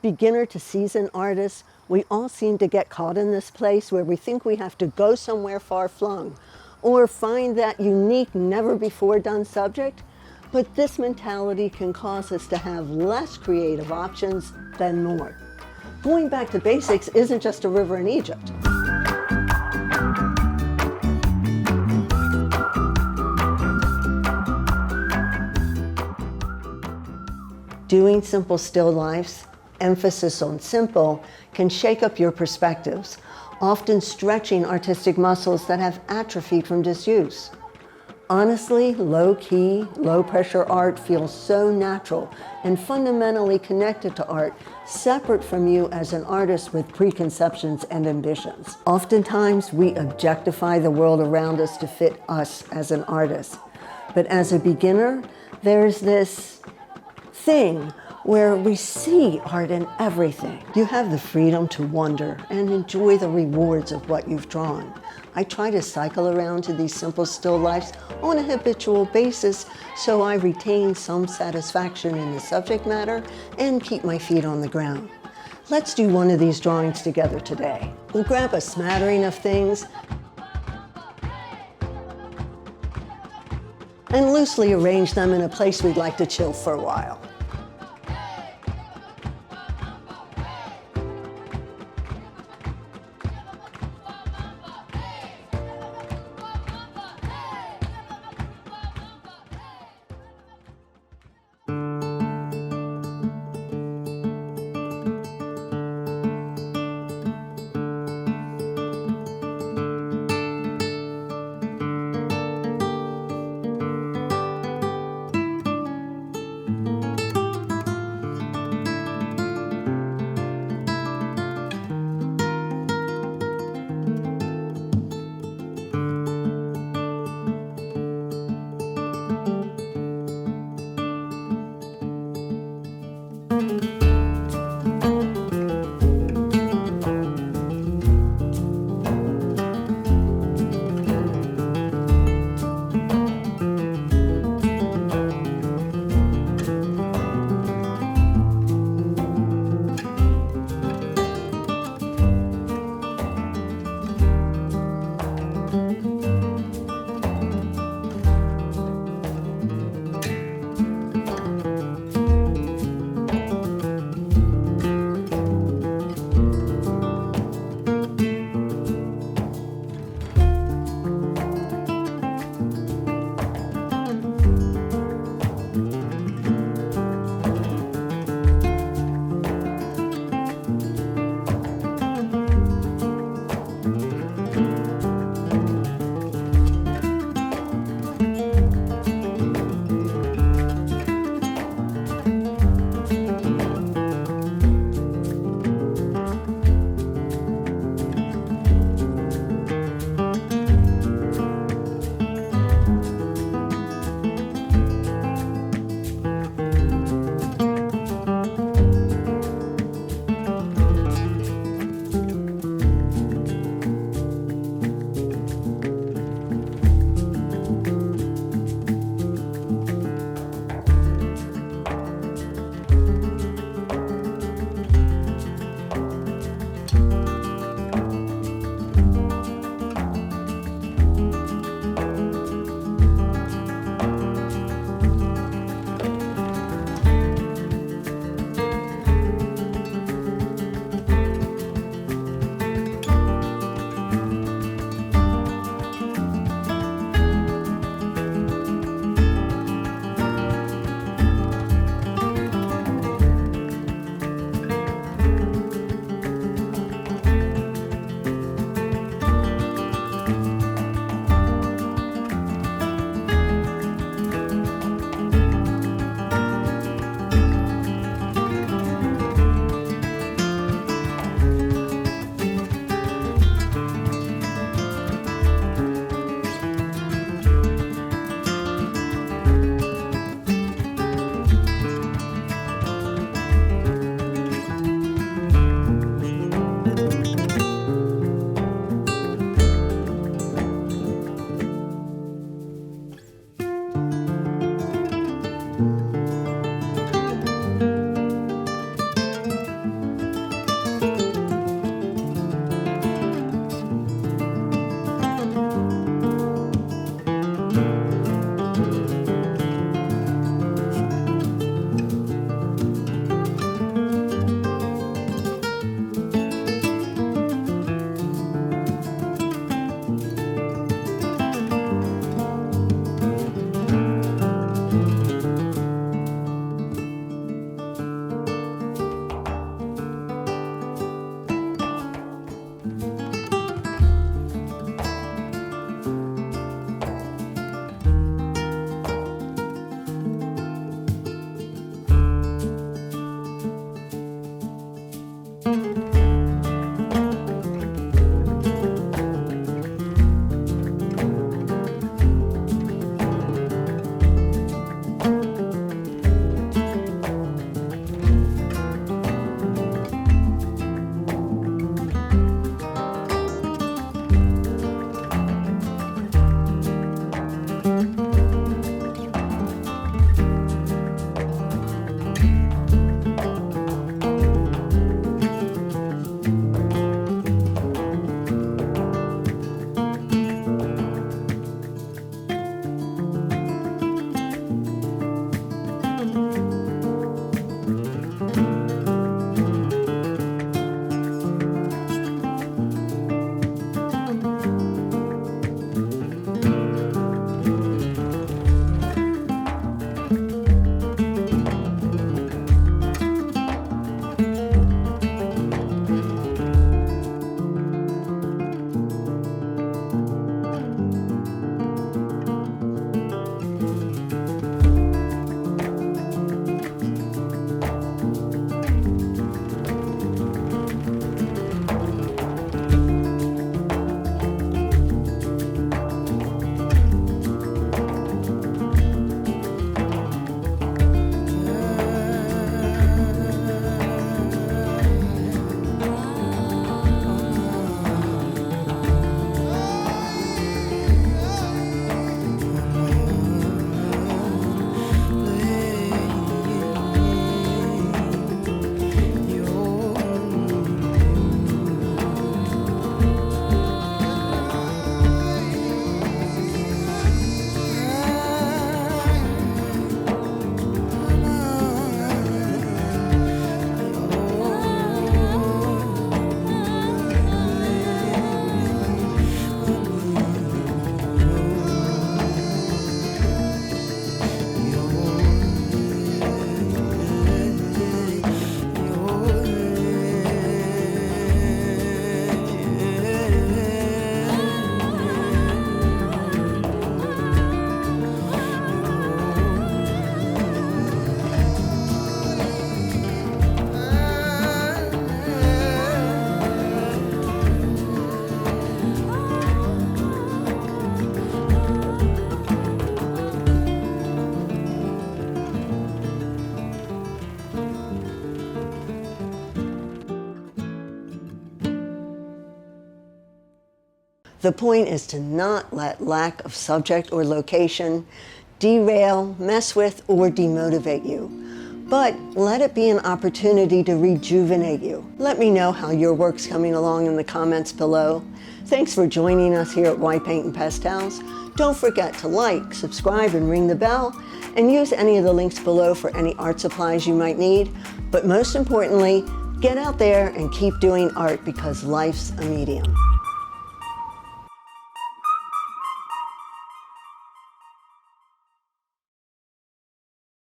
beginner to seasoned artists, we all seem to get caught in this place where we think we have to go somewhere far-flung or find that unique, never-before-done subject. But this mentality can cause us to have less creative options than more. Going back to basics isn't just a river in Egypt. Doing simple still lifes, emphasis on simple, can shake up your perspectives, often stretching artistic muscles that have atrophied from disuse. Honestly, low-key, low-pressure art feels so natural and fundamentally connected to art, separate from you as an artist with preconceptions and ambitions. Oftentimes, we objectify the world around us to fit us as an artist. But as a beginner, there's this thing where we see art in everything. You have the freedom to wonder and enjoy the rewards of what you've drawn. I try to cycle around to these simple still lifes on a habitual basis so I retain some satisfaction in the subject matter and keep my feet on the ground. Let's do one of these drawings together today. We'll grab a smattering of things and loosely arrange them in a place we'd like to chill for a while. The point is to not let lack of subject or location derail, mess with, or demotivate you, but let it be an opportunity to rejuvenate you. Let me know how your work's coming along in the comments below. Thanks for joining us here at White Paint and Pastels. Don't forget to like, subscribe, and ring the bell, and use any of the links below for any art supplies you might need. But most importantly, get out there and keep doing art because life's a medium.